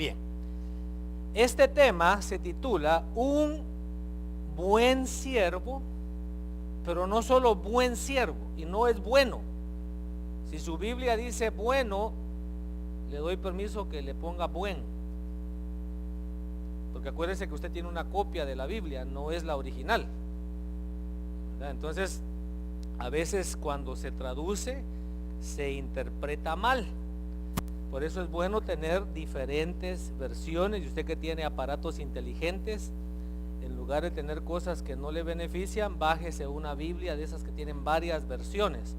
Bien, este tema se titula Un buen siervo, pero no solo buen siervo, y no es bueno. Si su Biblia dice bueno, le doy permiso que le ponga buen, porque acuérdense que usted tiene una copia de la Biblia, no es la original, ¿verdad? Entonces, a veces cuando se traduce, se interpreta mal. Por eso es bueno tener diferentes versiones. Y usted que tiene aparatos inteligentes, en lugar de tener cosas que no le benefician, bájese una Biblia de esas que tienen varias versiones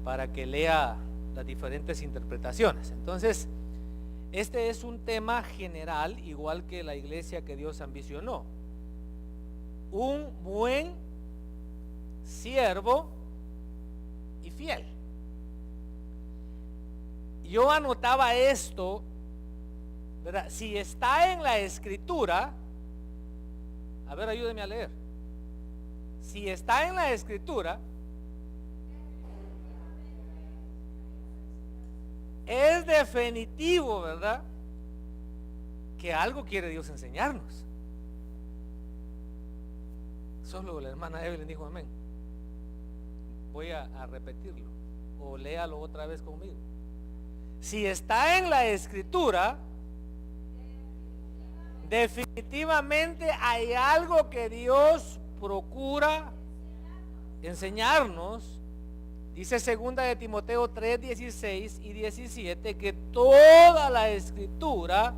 para que lea las diferentes interpretaciones. Entonces, este es un tema general, igual que la iglesia que Dios ambicionó. Un buen siervo y fiel. Yo anotaba esto, ¿verdad? Si está en la escritura, a ver, ayúdeme a leer. Si está en la escritura, es definitivo, ¿verdad?, que algo quiere Dios enseñarnos. Solo la hermana Evelyn dijo amén. Voy a repetirlo, o léalo otra vez conmigo. Si está en la escritura, definitivamente hay algo que Dios procura enseñarnos. Dice 2 de Timoteo 3, 16 y 17 que toda la escritura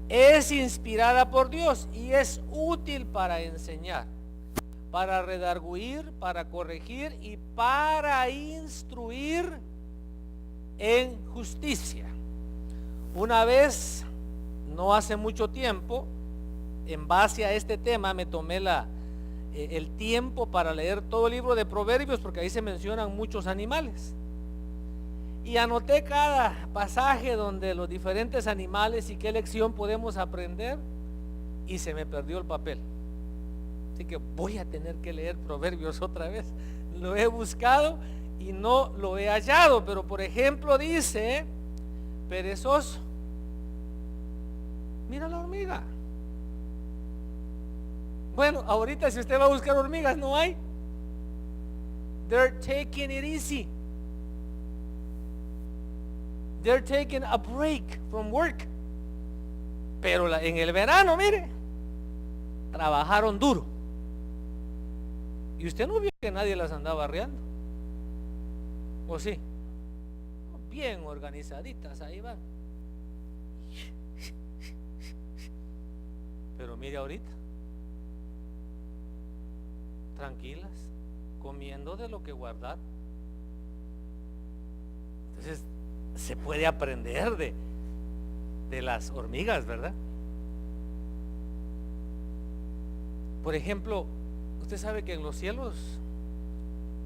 es inspirada por Dios y es útil para enseñar, para redarguir, para corregir y para instruir en justicia. Una vez, no hace mucho tiempo, en base a este tema me tomé el tiempo para leer todo el libro de Proverbios, porque ahí se mencionan muchos animales, y anoté cada pasaje donde los diferentes animales y qué lección podemos aprender, y se me perdió el papel. Así que voy a tener que leer Proverbios otra vez. Lo he buscado y no lo he hallado, pero por ejemplo dice: perezoso, mira la hormiga. Bueno, ahorita si usted va a buscar hormigas, no hay. They're taking it easy. They're taking a break from work. Pero en el verano, mire, trabajaron duro. Y usted no vio que nadie las andaba arreando, ¿o sí? Bien organizaditas, ahí van. Pero mire ahorita, tranquilas, comiendo de lo que guardar. Entonces, se puede aprender de las hormigas, ¿verdad? Por ejemplo, usted sabe que en los cielos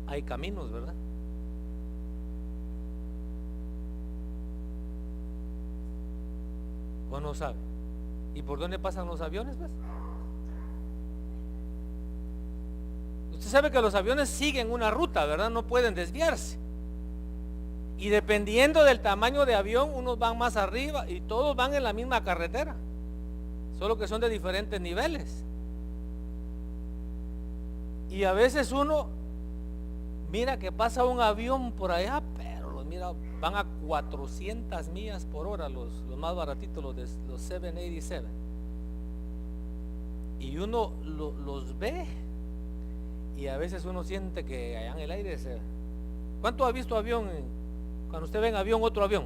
hay caminos, ¿verdad? ¿O no sabe? ¿Y por dónde pasan los aviones, pues? Usted sabe que los aviones siguen una ruta, ¿verdad? No pueden desviarse. Y dependiendo del tamaño de avión, unos van más arriba y todos van en la misma carretera, solo que son de diferentes niveles. Y a veces uno mira que pasa un avión por allá, pero los mira, van a 400 millas por hora, los más baratitos, los 787. Y uno los ve y a veces uno siente que allá en el aire ¿Cuánto ha visto avión? Cuando usted ve en avión otro avión.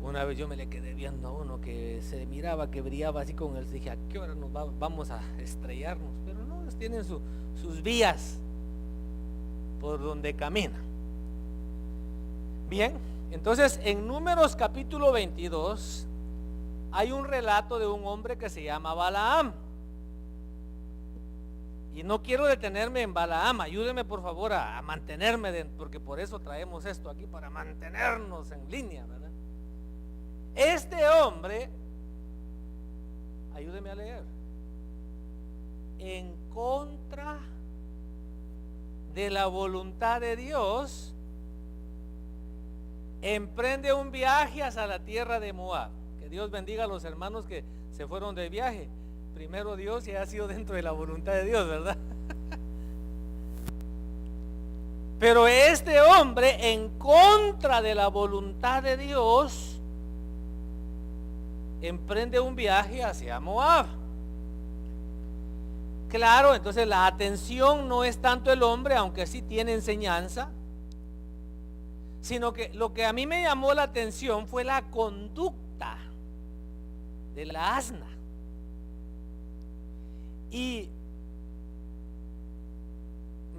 Una vez yo me le quedé viendo a uno que se miraba que brillaba así con él. Dije, ¿a qué hora nos vamos a estrellarnos? Pero no, ellos tienen sus vías por donde caminan. Bien, entonces en Números capítulo 22 hay un relato de un hombre que se llama Balaam. Y no quiero detenerme en Balaam, ayúdeme por favor a mantenerme, porque por eso traemos esto aquí, para mantenernos en línea, ¿verdad? Este hombre, ayúdeme a leer, en contra de la voluntad de Dios, emprende un viaje hacia la tierra de Moab. Que Dios bendiga a los hermanos que se fueron de viaje. Primero Dios, y ha sido dentro de la voluntad de Dios, ¿verdad? Pero este hombre, en contra de la voluntad de Dios, emprende un viaje hacia Moab. Claro, entonces la atención no es tanto el hombre, aunque sí tiene enseñanza, sino que lo que a mí me llamó la atención fue la conducta de la asna. Y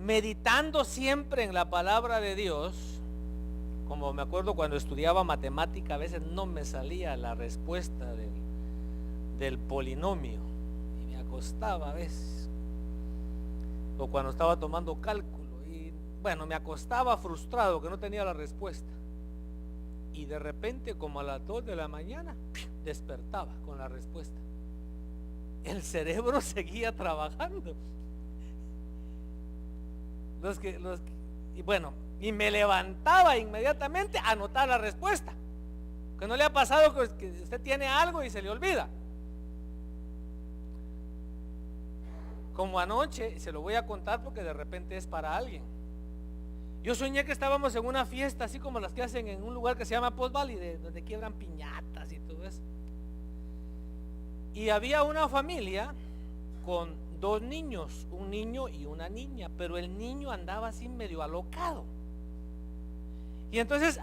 meditando siempre en la palabra de Dios, como me acuerdo cuando estudiaba matemática, a veces no me salía la respuesta del polinomio y me acostaba a veces, o cuando estaba tomando cálculo y bueno, me acostaba frustrado que no tenía la respuesta, y de repente como a las 2 de la mañana despertaba con la respuesta. El cerebro seguía trabajando. Y me levantaba inmediatamente a anotar la respuesta. Que no le ha pasado que usted tiene algo y se le olvida. Como anoche, se lo voy a contar porque de repente es para alguien. Yo soñé que estábamos en una fiesta así como las que hacen en un lugar que se llama Post Valley, donde quiebran piñatas y todo eso. Y había una familia con 2 niños, un niño y una niña, pero el niño andaba así medio alocado. Y entonces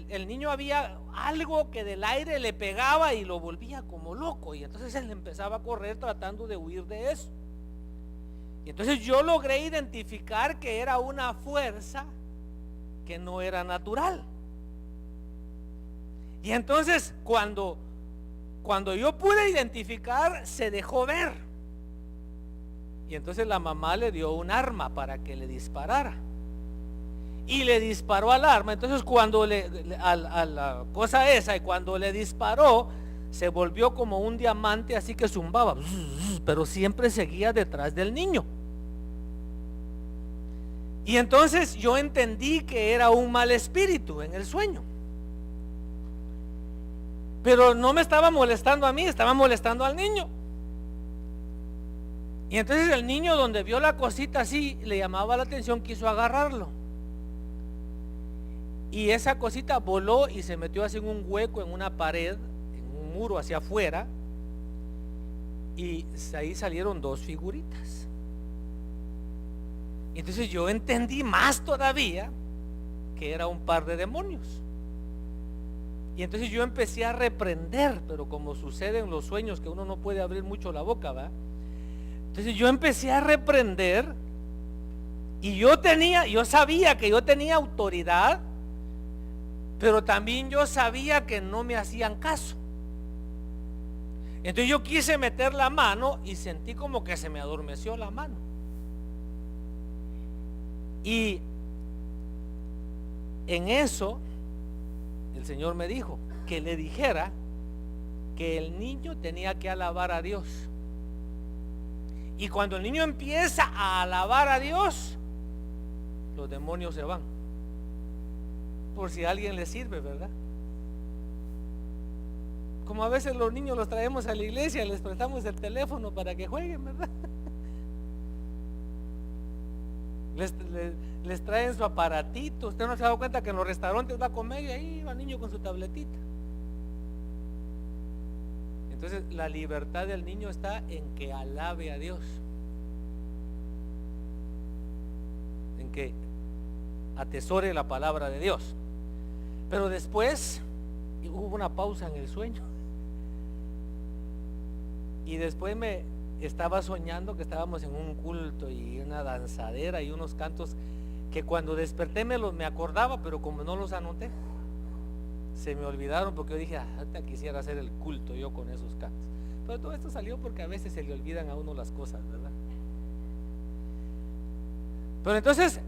el niño había algo que del aire le pegaba y lo volvía como loco, y entonces él empezaba a correr tratando de huir de eso. Y entonces yo logré identificar que era una fuerza que no era natural. Y entonces cuando yo pude identificar, se dejó ver. Y entonces la mamá le dio un arma para que le disparara. Y le disparó al arma. Entonces cuando a la cosa esa, y cuando le disparó, se volvió como un diamante, así que zumbaba, pero siempre seguía detrás del niño. Y entonces yo entendí que era un mal espíritu en el sueño. Pero no me estaba molestando a mí, estaba molestando al niño. Y entonces el niño, donde vio la cosita así, le llamaba la atención, quiso agarrarlo. Y esa cosita voló y se metió así en un hueco, en una pared, en un muro hacia afuera. Y ahí salieron 2 figuritas. Entonces yo entendí más todavía que era un par de demonios. Y entonces yo empecé a reprender, pero como sucede en los sueños que uno no puede abrir mucho la boca, ¿va? Entonces yo empecé a reprender, y yo sabía que yo tenía autoridad, pero también yo sabía que no me hacían caso. Entonces yo quise meter la mano y sentí como que se me adormeció la mano. Y en eso el Señor me dijo que le dijera que el niño tenía que alabar a Dios. Y cuando el niño empieza a alabar a Dios, los demonios se van. Por si a alguien le sirve, ¿verdad? Como a veces los niños los traemos a la iglesia, les prestamos el teléfono para que jueguen, ¿verdad? Les traen su aparatito. Usted no se ha dado cuenta que en los restaurantes va a comer y ahí va el niño con su tabletita. Entonces la libertad del niño está en que alabe a Dios, en que atesore la palabra de Dios. Pero después hubo una pausa en el sueño, y después me estaba soñando que estábamos en un culto y una danzadera y unos cantos que cuando desperté me acordaba, pero como no los anoté, se me olvidaron, porque yo dije, hasta quisiera hacer el culto yo con esos cantos. Pero todo esto salió porque a veces se le olvidan a uno las cosas, ¿verdad? Pero entonces,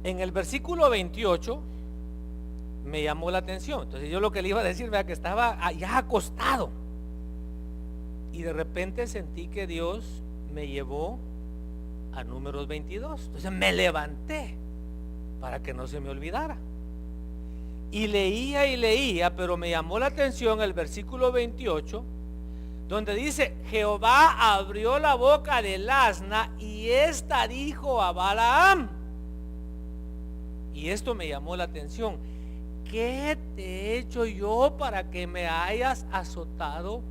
en el versículo 28 me llamó la atención. Entonces yo lo que le iba a decir, vea, que estaba ya acostado, y de repente sentí que Dios me llevó a Números 22. Entonces me levanté para que no se me olvidara. Y leía, pero me llamó la atención el versículo 28, donde dice: Jehová abrió la boca del asna y ésta dijo a Balaam. Y esto me llamó la atención: ¿qué te he hecho yo para que me hayas azotado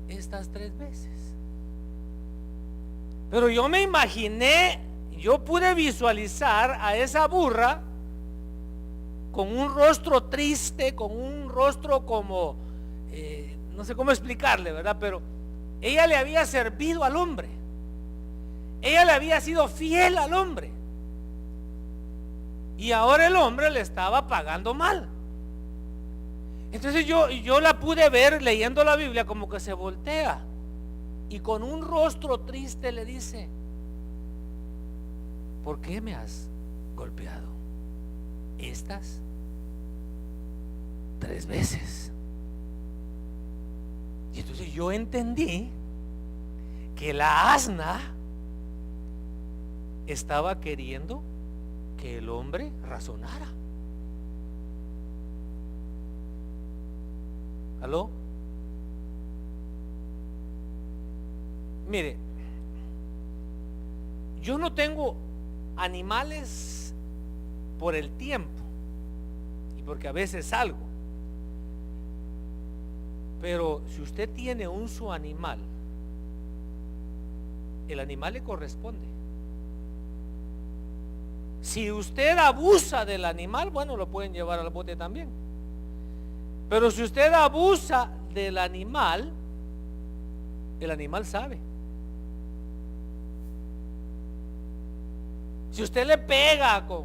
estas 3 veces? Pero yo me imaginé, yo pude visualizar a esa burra con un rostro triste, con un rostro como, no sé cómo explicarle, ¿verdad? Pero ella le había servido al hombre, ella le había sido fiel al hombre, y ahora el hombre le estaba pagando mal. Entonces yo la pude ver leyendo la Biblia, como que se voltea y con un rostro triste le dice: ¿por qué me has golpeado estas 3 veces? Y entonces yo entendí que la asna estaba queriendo que el hombre razonara. ¿Aló? Mire, yo no tengo animales por el tiempo y porque a veces salgo. Pero si usted tiene un su animal, el animal le corresponde. Si usted abusa del animal, bueno, lo pueden llevar al bote también. Pero si usted abusa del animal, el animal sabe. Si usted le pega con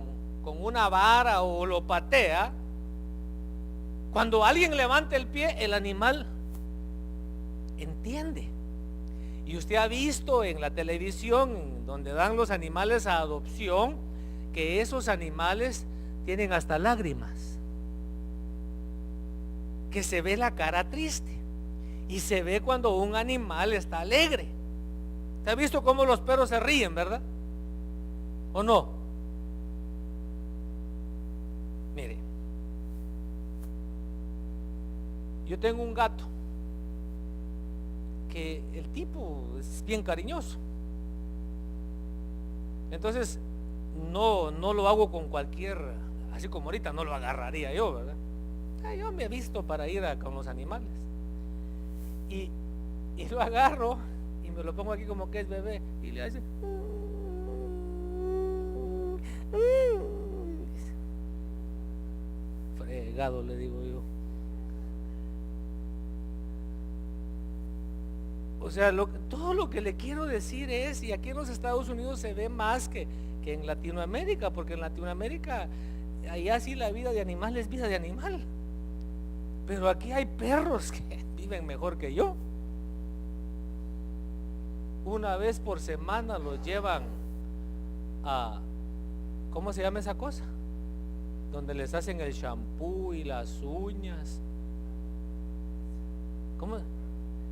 una vara o lo patea, cuando alguien levanta el pie, el animal entiende. Y usted ha visto en la televisión, donde dan los animales a adopción, que esos animales tienen hasta lágrimas, que se ve la cara triste y se ve cuando un animal está alegre. ¿Usted ha visto cómo los perros se ríen, verdad? ¿O no? Mire, yo tengo un gato que el tipo es bien cariñoso. Entonces no lo hago con cualquier, así como ahorita no lo agarraría yo, ¿verdad? Yo me he visto para ir con los animales y lo agarro y me lo pongo aquí como que es bebé y le hace fregado, le digo yo. O sea, todo lo que le quiero decir es, y aquí en los Estados Unidos se ve más que en Latinoamérica, porque en Latinoamérica allá sí la vida de animal es vida de animal, pero aquí hay perros que viven mejor que yo. Una vez por semana los llevan a, ¿cómo se llama esa cosa? Donde les hacen el shampoo y las uñas. ¿Cómo?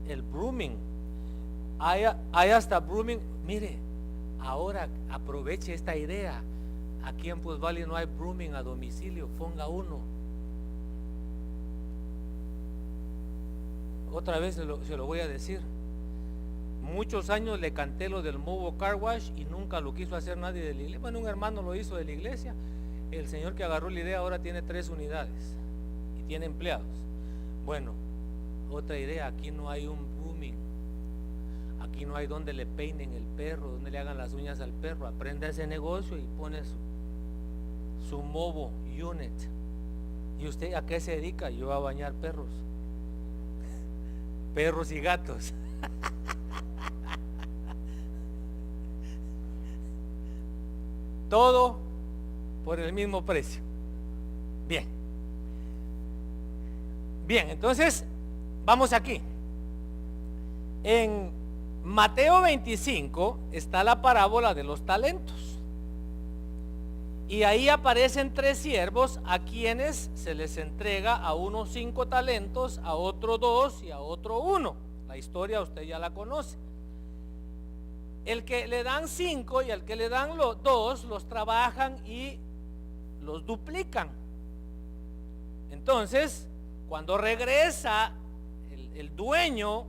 El grooming. Hay hasta grooming. Mire, ahora aproveche esta idea. Aquí en Puz Valley no hay grooming a domicilio, ponga uno. Otra vez se lo voy a decir. Muchos años le canté lo del Movo Car Wash y nunca lo quiso hacer nadie de la iglesia. Bueno, un hermano lo hizo de la iglesia. El señor que agarró la idea ahora tiene 3 unidades y tiene empleados. Bueno, otra idea, aquí no hay un grooming. Aquí no hay donde le peinen el perro, donde le hagan las uñas al perro. Aprenda ese negocio y pone su Movo Unit. ¿Y usted a qué se dedica? Yo a bañar perros. Perros y gatos. Todo por el mismo precio. Bien. Bien, entonces vamos aquí. En Mateo 25 está la parábola de los talentos. Y ahí aparecen 3 siervos a quienes se les entrega a uno 5 talentos, a otro 2 y a otro 1. La historia usted ya la conoce. El que le dan 5 y al que le dan los 2 los trabajan y los duplican. Entonces, cuando regresa, el dueño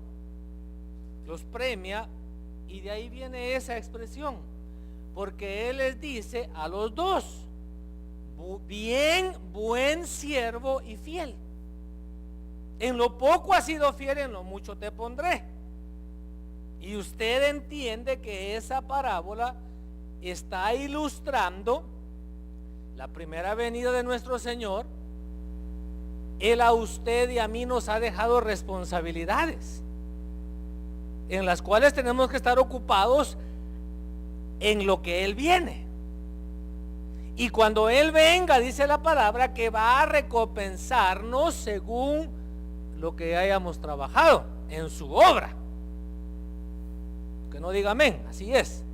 los premia, y de ahí viene esa expresión, porque él les dice a los dos: bien, buen siervo y fiel. En lo poco has sido fiel, en lo mucho te pondré. Y usted entiende que esa parábola está ilustrando la primera venida de nuestro Señor. Él a usted y a mí nos ha dejado responsabilidades en las cuales tenemos que estar ocupados en lo que Él viene. Y cuando Él venga, dice la palabra, que va a recompensarnos según lo que hayamos trabajado en su obra. Que no diga amén, así es.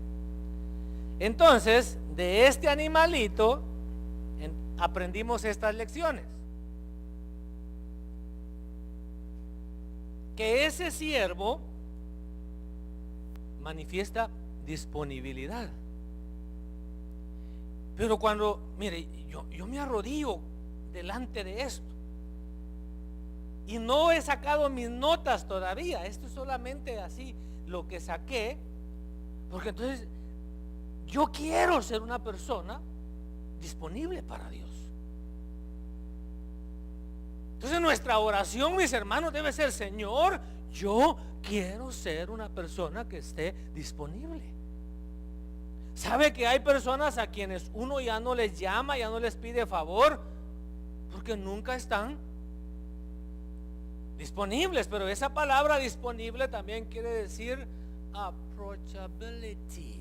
Entonces, de este animalito aprendimos estas lecciones: que ese siervo manifiesta disponibilidad. Pero cuando, mire, yo me arrodillo delante de esto y no he sacado mis notas todavía. Esto es solamente así lo que saqué, porque entonces yo quiero ser una persona disponible para Dios. Entonces nuestra oración, mis hermanos, debe ser: Señor, yo quiero ser una persona que esté disponible. ¿Sabe que hay personas a quienes uno ya no les llama, ya no les pide favor, porque nunca están disponibles? Pero esa palabra disponible también quiere decir approachability,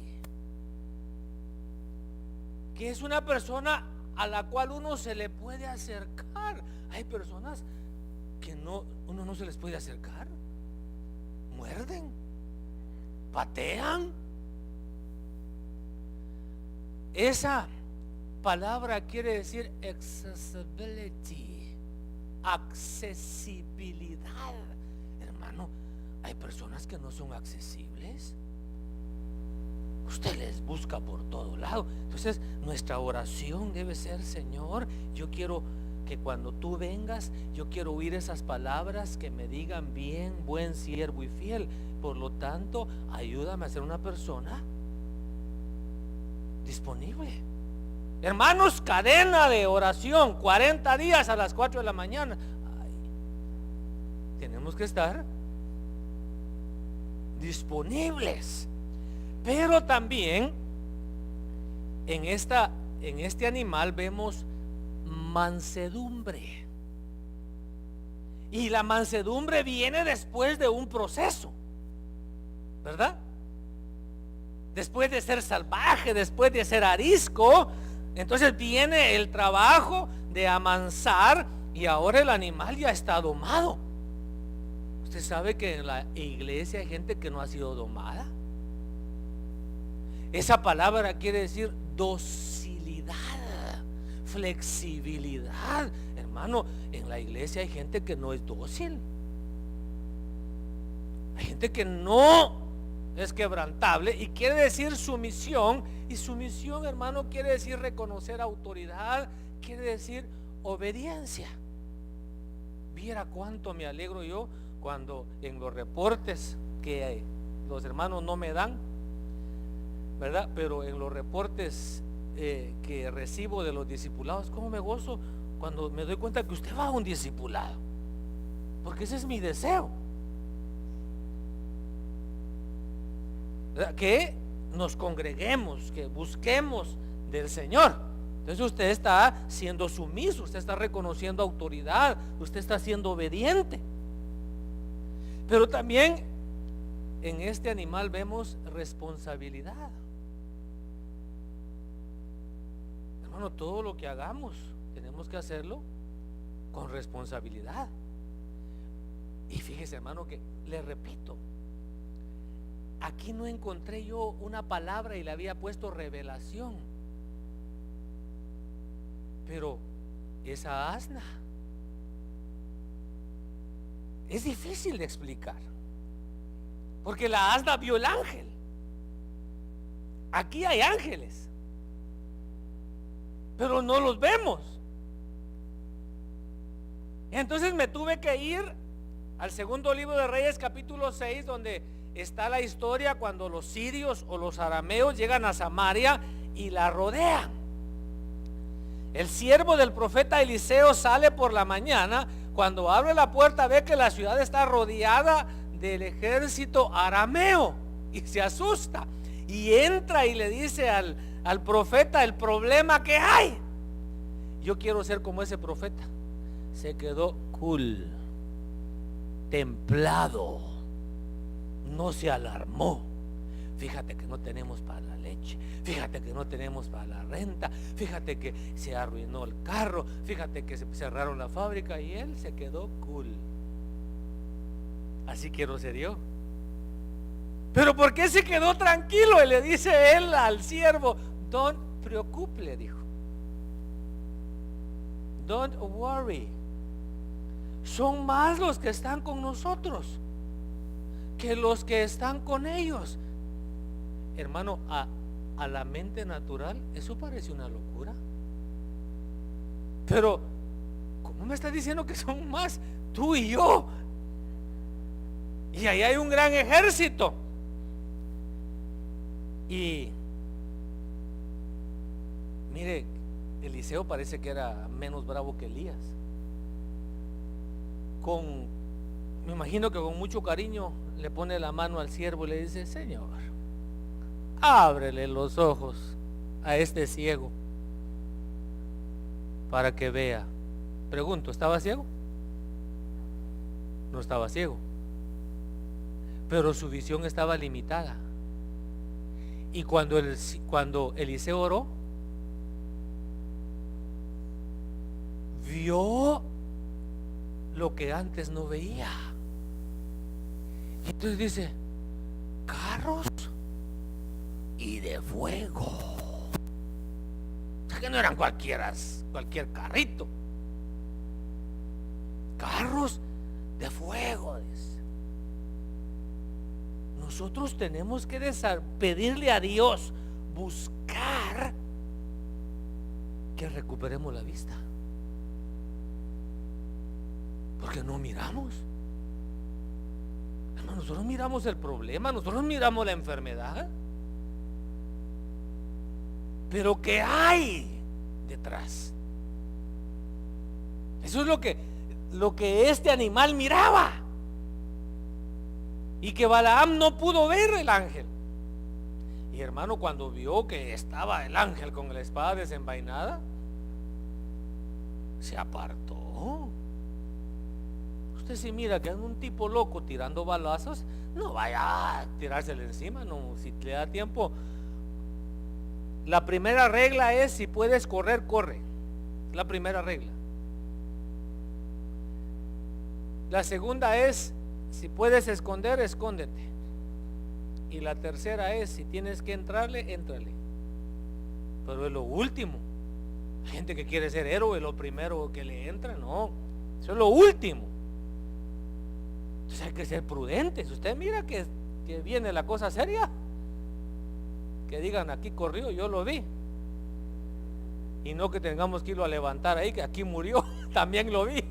que es una persona a la cual uno se le puede acercar. Hay personas que uno no se les puede acercar. Muerden, patean. Esa palabra quiere decir accessibility, accesibilidad. Hermano, hay personas que no son accesibles. Usted les busca por todo lado. Entonces nuestra oración debe ser: Señor, yo quiero que cuando tú vengas, yo quiero oír esas palabras que me digan: bien, buen siervo y fiel. Por lo tanto, ayúdame a ser una persona disponible. Hermanos, cadena de oración, 40 días a las 4 de la mañana. Tenemos que estar disponibles. Pero también en este animal vemos mansedumbre. Y la mansedumbre viene después de un proceso, ¿verdad? Después de ser salvaje, después de ser arisco, entonces viene el trabajo de amansar, y ahora el animal ya está domado. Usted sabe que en la iglesia hay gente que no ha sido domada. Esa palabra quiere decir docilidad, flexibilidad. Hermano, en la iglesia hay gente que no es dócil. Hay gente que no es quebrantable, y quiere decir sumisión. Y sumisión, hermano, quiere decir reconocer autoridad, quiere decir obediencia. Viera cuánto me alegro yo cuando en los reportes que los hermanos no me dan, ¿verdad? Pero en los reportes que recibo de los discipulados, cómo me gozo cuando me doy cuenta que usted va a un discipulado, porque ese es mi deseo, ¿verdad? Que nos congreguemos, que busquemos del Señor. Entonces usted está siendo sumiso, usted está reconociendo autoridad, usted está siendo obediente. Pero también en este animal vemos responsabilidad. Hermano, todo lo que hagamos tenemos que hacerlo con responsabilidad. Y fíjese, hermano, que le repito, aquí no encontré yo una palabra y le había puesto revelación. Pero esa asna es difícil de explicar, porque la asna vio el ángel. Aquí hay ángeles, pero no los vemos. Entonces me tuve que ir al segundo libro de Reyes, capítulo 6, donde está la historia cuando los sirios o los arameos llegan a Samaria y la rodean. El siervo del profeta Eliseo sale por la mañana. Cuando abre la puerta ve que la ciudad está rodeada del ejército arameo y se asusta y entra y le dice al profeta el problema que hay. Yo quiero ser como ese profeta. Se quedó cool, templado, no se alarmó. Fíjate que no tenemos para la leche, fíjate que no tenemos para la renta, fíjate que se arruinó el carro, fíjate que se cerraron la fábrica, y él se quedó cool. Así quiero ser yo. Pero ¿por qué se quedó tranquilo? Y le dice él al siervo: don't preocupe, le dijo. Don't worry. Son más los que están con nosotros que los que están con ellos. Hermano, a la mente natural eso parece una locura. Pero ¿cómo me estás diciendo que son más tú y yo? Y ahí hay un gran ejército. Y mire, Eliseo parece que era menos bravo que Elías. Me imagino que con mucho cariño le pone la mano al siervo y le dice: Señor, ábrele los ojos a este ciego para que vea. Pregunto, ¿estaba ciego? No estaba ciego, pero su visión estaba limitada. Y cuando Eliseo oró, vio lo que antes no veía. Y entonces dice: carros y de fuego. O sea, que no eran cualquier carrito. Carros de fuego, dice. Nosotros tenemos que pedirle a Dios, buscar que recuperemos la vista, porque no miramos. Hermano, nosotros miramos el problema, nosotros miramos la enfermedad, pero ¿qué hay detrás? Eso es lo que este animal miraba, y que Balaam no pudo ver el ángel. Y hermano, cuando vio que estaba el ángel con la espada desenvainada, se apartó. Usted si mira que es un tipo loco tirando balazos, no vaya a tirársele encima. No, si le da tiempo. La primera regla es: si puedes correr, corre. La primera regla. La segunda es: si puedes esconder, escóndete. Y la tercera es: si tienes que entrarle, éntrale. Pero es lo último. Hay gente que quiere ser héroe, lo primero que le entra. No, eso es lo último. Entonces hay que ser prudentes. Usted mira que viene la cosa seria, que digan: aquí corrió, yo lo vi. Y no que tengamos que irlo a levantar ahí, que aquí murió, también lo vi.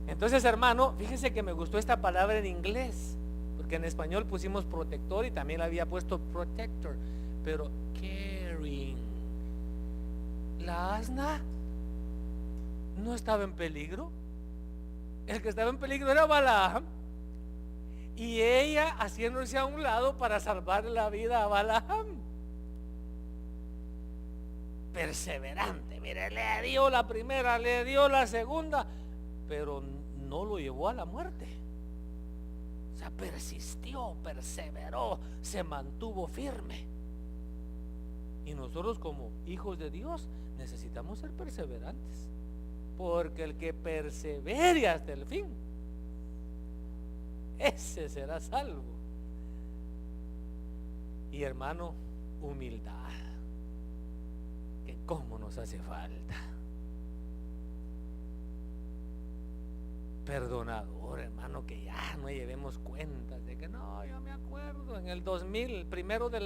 Entonces, hermano, fíjese que me gustó esta palabra en inglés, porque en español pusimos protector y también había puesto protector, pero carrying. La asna no estaba en peligro. El que estaba en peligro era Balaam, y ella haciéndose a un lado para salvar la vida a Balaam. Perseverante, mire, le dio la primera, le dio la segunda, pero no lo llevó a la muerte. O sea, persistió, perseveró, se mantuvo firme. Y nosotros como hijos de Dios necesitamos ser perseverantes, porque el que persevere hasta el fin, ese será salvo. Y hermano, humildad, que cómo nos hace falta. Perdonador, hermano, que ya no llevemos cuentas de que no, yo me acuerdo en el 2000, primero de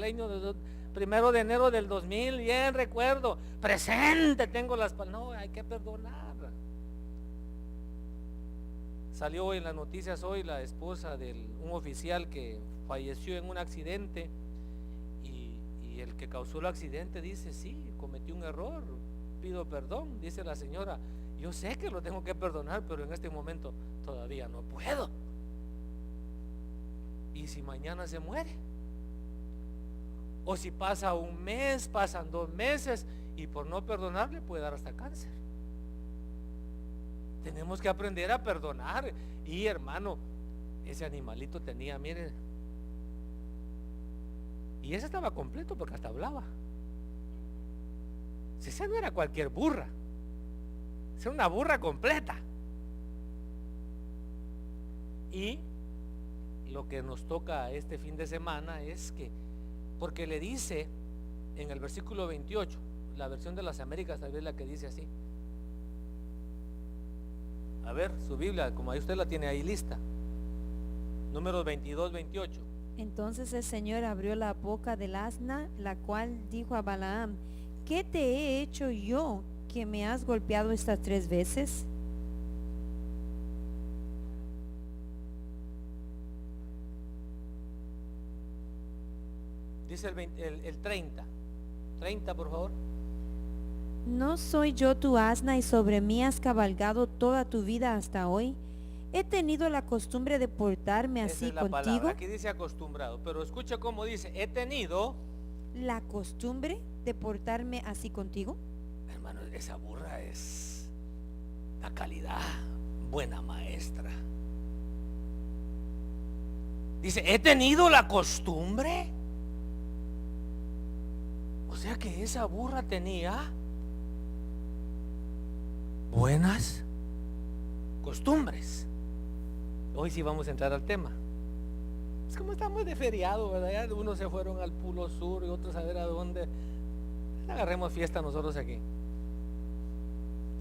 enero del 2000, bien recuerdo, presente tengo las palabras. No, hay que perdonar. Salió en las noticias hoy la esposa de un oficial que falleció en un accidente y el que causó el accidente dice: sí, cometí un error, pido perdón. Dice la señora: yo sé que lo tengo que perdonar, pero en este momento todavía no puedo. ¿Y si mañana se muere? O si pasa un mes, pasan 2 meses y por no perdonarle puede dar hasta cáncer. Tenemos que aprender a perdonar. Y hermano, ese animalito tenía, miren, y ese estaba completo porque hasta hablaba. Esa no era cualquier burra, esa era una burra completa. Y lo que nos toca este fin de semana es que, porque le dice en el versículo 28, la versión de las Américas tal vez la que dice así. A ver, su Biblia, como ahí usted la tiene ahí lista, números 22, 28. Entonces el Señor abrió la boca del asna, la cual dijo a Balaam: ¿qué te he hecho yo que me has golpeado estas 3 veces? Dice el 30, por favor. ¿No soy yo tu asna y sobre mí has cabalgado toda tu vida hasta hoy? ¿He tenido la costumbre de portarme Esa así es la contigo? palabra. Aquí dice acostumbrado, pero escucha cómo dice: he tenido ¿La costumbre de portarme así contigo? Hermano, esa burra es la calidad, buena maestra. Dice: he tenido la costumbre. O sea que esa burra tenía buenas costumbres. Hoy sí vamos a entrar al tema. Es como estamos de feriado, ¿verdad? Ya unos se fueron al Pulo Sur y otros a ver a dónde. Agarremos fiesta nosotros aquí.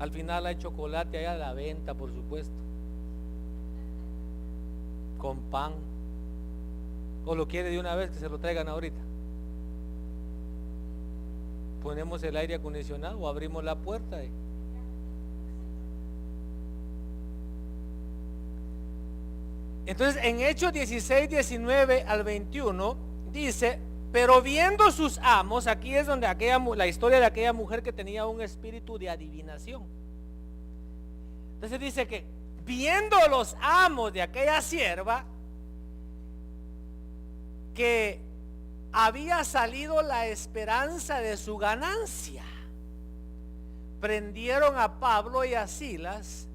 Al final hay chocolate allá a la venta, por supuesto, con pan. O lo quiere de una vez, que se lo traigan ahorita. Ponemos el aire acondicionado o abrimos la puerta. Entonces en Hechos 16, 19 al 21 dice: pero viendo sus amos, aquí es donde la historia de aquella mujer que tenía un espíritu de adivinación. Entonces dice que viendo los amos de aquella sierva que había salido la esperanza de su ganancia, prendieron a Pablo y a Silas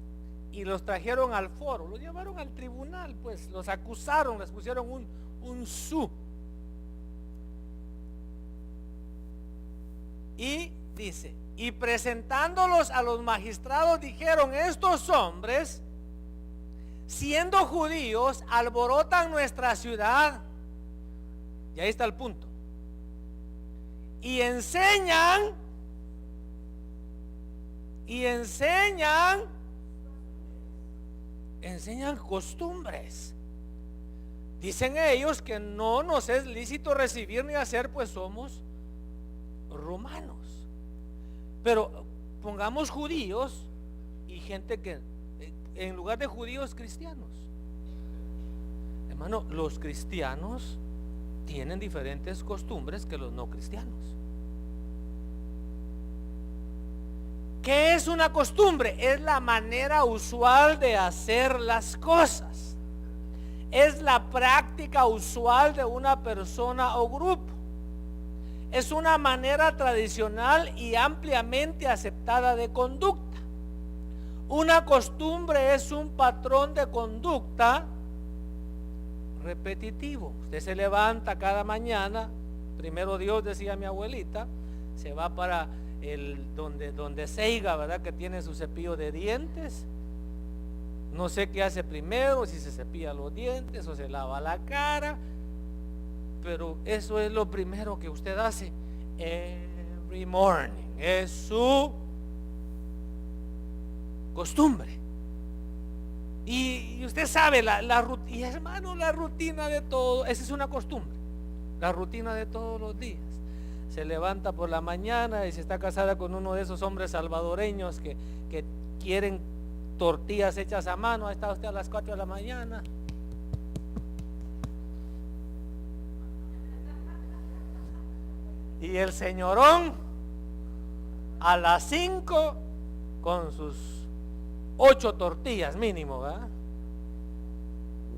y los trajeron al foro, los llevaron al tribunal, pues los acusaron, les pusieron un su. Y dice: y presentándolos a los magistrados dijeron: estos hombres, siendo judíos, alborotan nuestra ciudad. Y ahí está el punto. Y enseñan costumbres. Dicen ellos que no nos es lícito recibir ni hacer, pues somos romanos. Pero pongamos judíos y gente que en lugar de judíos, cristianos. Hermano, los cristianos tienen diferentes costumbres que los no cristianos. ¿Qué es una costumbre? Es la manera usual de hacer las cosas. Es la práctica usual de una persona o grupo. Es una manera tradicional y ampliamente aceptada de conducta. Una costumbre es un patrón de conducta repetitivo. Usted se levanta cada mañana, primero Dios, decía mi abuelita, se va para donde Seiga, ¿verdad? Que tiene su cepillo de dientes. No sé qué hace primero, si se cepilla los dientes o se lava la cara, pero eso es lo primero que usted hace every morning. Es su costumbre. Y usted sabe la rutina, y hermano, la rutina de todo, esa es una costumbre. La rutina de todos los días. Se levanta por la mañana y se está casada con uno de esos hombres salvadoreños que quieren tortillas hechas a mano. Ahí está usted a las 4 de la mañana. Y el señorón a las 5 con sus 8 tortillas mínimo, ¿verdad?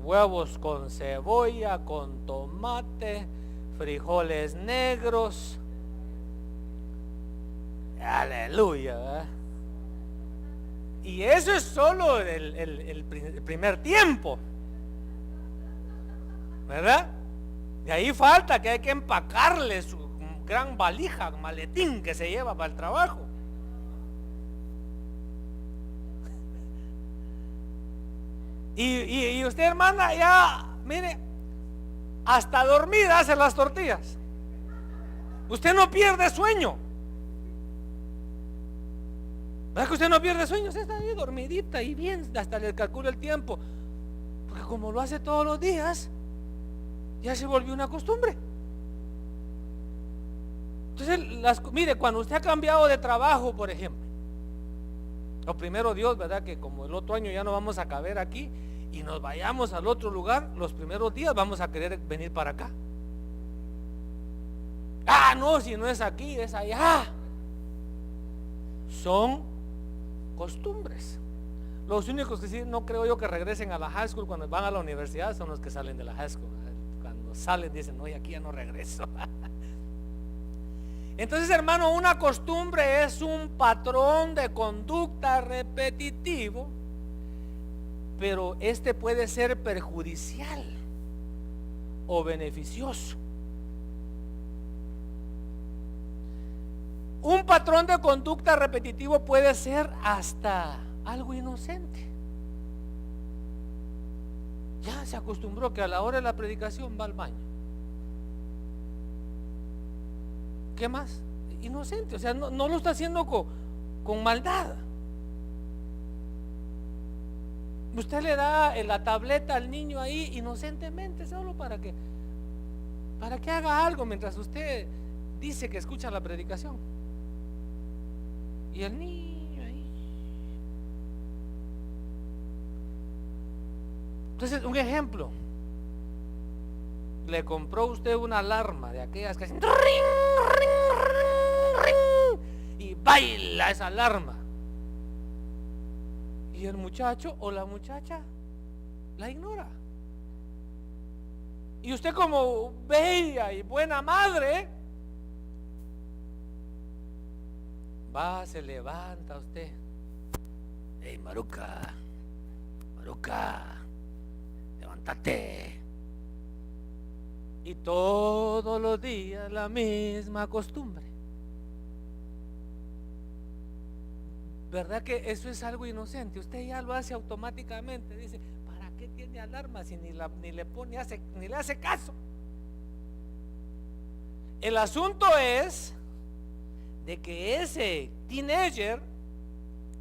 Huevos con cebolla, con tomate, frijoles negros. Aleluya, ¿verdad? Y eso es solo el primer tiempo, ¿verdad? De ahí falta que hay que empacarle su gran valija, maletín que se lleva para el trabajo. Y usted, hermana, ya, mire, hasta dormida hace las tortillas. Usted no pierde sueño. ¿Verdad que usted no pierde sueño? Usted está ahí dormidita y bien, hasta le calcula el tiempo. Porque como lo hace todos los días, ya se volvió una costumbre. Entonces, mire, cuando usted ha cambiado de trabajo, por ejemplo, lo primero Dios, ¿verdad? Que como el otro año ya no vamos a caber aquí y nos vayamos al otro lugar, los primeros días vamos a querer venir para acá. Ah, no, si no es aquí, es allá. Son costumbres. Los únicos que sí no creo yo que regresen a la high school cuando van a la universidad son los que salen de la high school. Cuando salen dicen, no, y aquí ya no regreso. Entonces, hermano, una costumbre es un patrón de conducta repetitivo, pero este puede ser perjudicial o beneficioso. Un patrón de conducta repetitivo puede ser hasta algo inocente. Ya se acostumbró que a la hora de la predicación va al baño. ¿Qué más? Inocente, o sea, no lo está haciendo con maldad. Usted le da la tableta al niño ahí inocentemente, solo para que haga algo mientras usted dice que escucha la predicación. Y el niño ahí. Entonces, un ejemplo. Le compró usted una alarma de aquellas que hacen ring, ring, ring, ring, y baila esa alarma. Y el muchacho o la muchacha la ignora. Y usted, como bella y buena madre, va, se levanta usted. Hey, Maruca, levántate. Y todos los días la misma costumbre. ¿Verdad que eso es algo inocente? Usted ya lo hace automáticamente. Dice, ¿para qué tiene alarma si ni le pone, ni le hace caso? El asunto es de que ese teenager,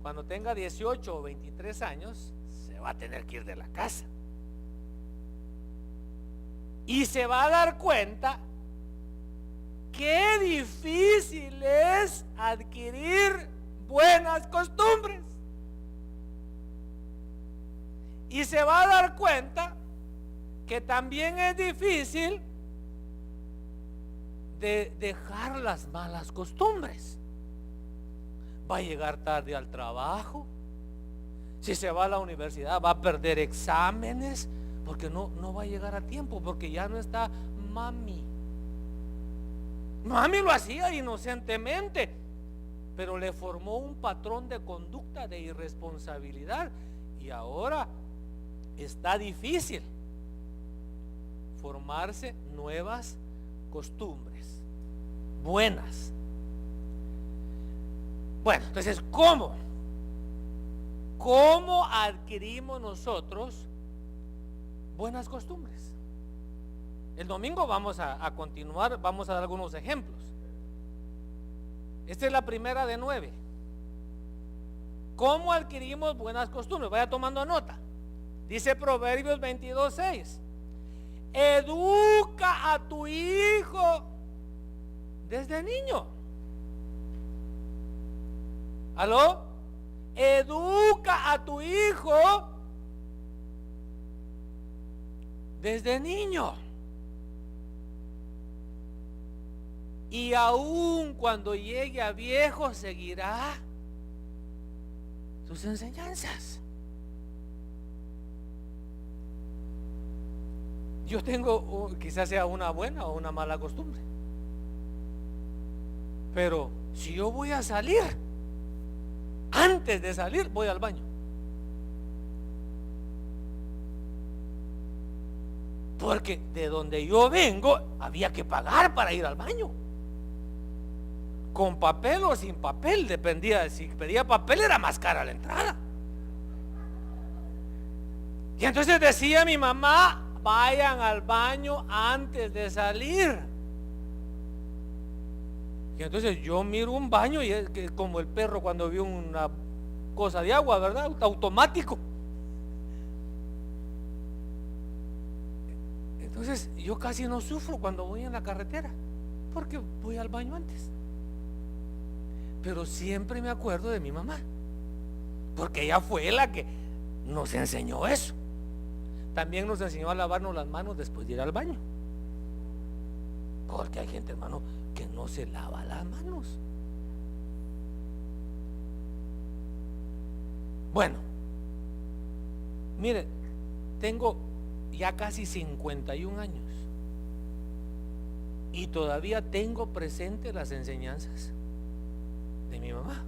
cuando tenga 18 o 23 años, se va a tener que ir de la casa. Y se va a dar cuenta qué difícil es adquirir buenas costumbres. Y se va a dar cuenta que también es difícil de dejar las malas costumbres. Va a llegar tarde al trabajo. Si se va a la universidad, va a perder exámenes, porque no va a llegar a tiempo, porque ya no está mami. Mami lo hacía inocentemente, pero le formó un patrón de conducta de irresponsabilidad, y ahora está difícil formarse nuevas costumbres buenas. Bueno, entonces, ¿cómo adquirimos nosotros buenas costumbres? El domingo vamos a continuar, vamos a dar algunos ejemplos. Esta es la primera de 9. ¿Cómo adquirimos buenas costumbres? Vaya tomando nota. Dice Proverbios 22:6. Educa a tu hijo desde niño. ¿Aló? Educa a tu hijo desde niño. Y aun cuando llegue a viejo, seguirá sus enseñanzas. Yo tengo, quizás sea una buena o una mala costumbre, pero si yo voy a salir, antes de salir voy al baño. Porque de donde yo vengo había que pagar para ir al baño. Con papel o sin papel, dependía. Si pedía papel era más cara la entrada. Y entonces decía mi mamá: vayan al baño antes de salir. Y entonces yo miro un baño y es que como el perro cuando vio una cosa de agua, ¿verdad? Automático. Entonces yo casi no sufro cuando voy en la carretera, porque voy al baño antes. Pero siempre me acuerdo de mi mamá, porque ella fue la que nos enseñó eso. También nos enseñó a lavarnos las manos después de ir al baño, porque hay gente, hermano, que no se lava las manos. Bueno, mire, tengo ya casi 51 años y todavía tengo presente las enseñanzas de mi mamá.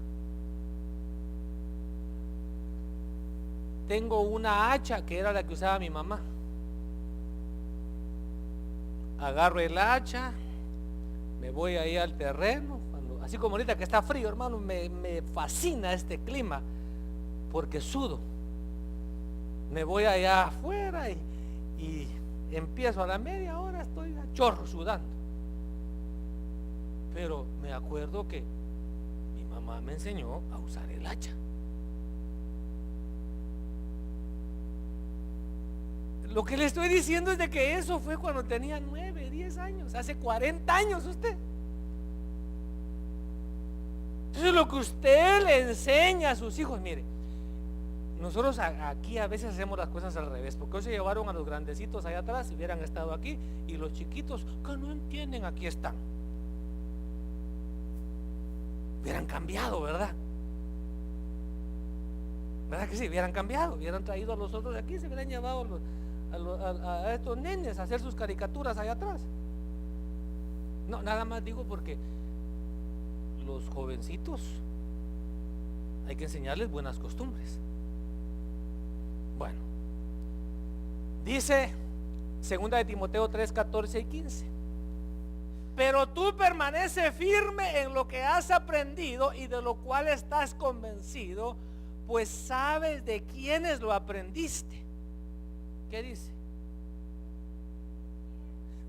Tengo una hacha que era la que usaba mi mamá. Agarro el hacha, me voy ahí al terreno, así como ahorita que está frío, hermano, me fascina este clima porque sudo. Me voy allá afuera y empiezo a la media hora, estoy a chorro sudando. Pero me acuerdo que mi mamá me enseñó a usar el hacha. Lo que le estoy diciendo es de que eso fue cuando tenía 9, 10 años, hace 40 años usted. Entonces lo que usted le enseña a sus hijos, mire, nosotros aquí a veces hacemos las cosas al revés, porque hoy se llevaron a los grandecitos allá atrás y hubieran estado aquí, y los chiquitos que no entienden aquí están. Hubieran cambiado, ¿verdad? ¿Verdad que sí? Hubieran cambiado, hubieran traído a los otros de aquí, se hubieran llevado a estos nenes a hacer sus caricaturas allá atrás. No, nada más digo porque los jovencitos hay que enseñarles buenas costumbres. Bueno, dice 2 de Timoteo 3, 14 y 15: pero tú permanece firme en lo que has aprendido y de lo cual estás convencido, pues sabes de quiénes lo aprendiste. ¿Qué dice?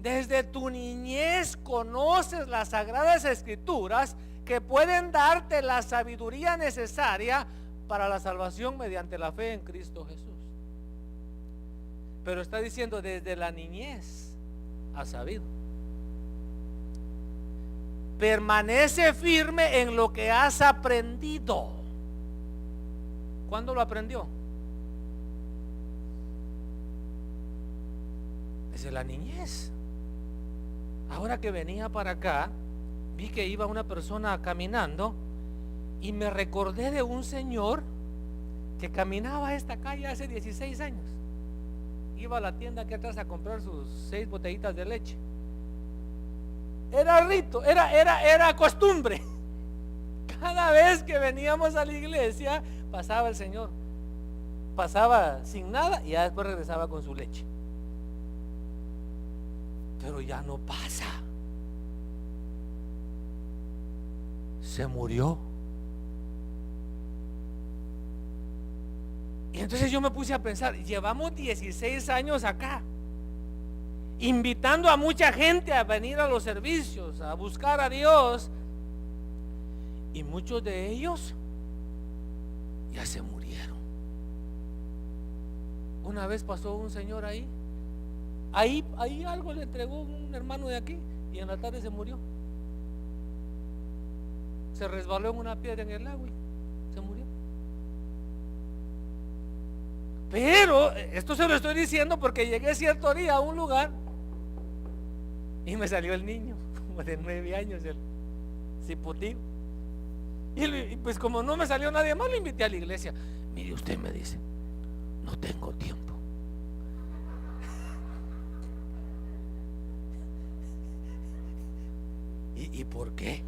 Desde tu niñez conoces las sagradas escrituras que pueden darte la sabiduría necesaria para la salvación mediante la fe en Cristo Jesús. Pero está diciendo desde la niñez has sabido. Permanece firme en lo que has aprendido. ¿Cuándo lo aprendió? Desde la niñez. Ahora que venía para acá, vi que iba una persona caminando y me recordé de un señor que caminaba esta calle hace 16 años. Iba a la tienda aquí atrás a comprar sus 6 botellitas de leche. Era rito, era costumbre. Cada vez que veníamos a la iglesia pasaba el señor, pasaba sin nada y ya después regresaba con su leche. Pero ya no pasa. Se murió. Y entonces yo me puse a pensar, llevamos 16 años acá, invitando a mucha gente a venir a los servicios, a buscar a Dios, y muchos de ellos ya se murieron. Una vez pasó un señor ahí algo le entregó un hermano de aquí y en la tarde se murió. Se resbaló en una piedra en el lago y se murió. Pero esto se lo estoy diciendo porque llegué cierto día a un lugar y me salió el niño, como de 9 años, el cipotío. Y pues como no me salió nadie más, lo invité a la iglesia. Mire, usted me dice, no tengo tiempo. ¿Y por qué?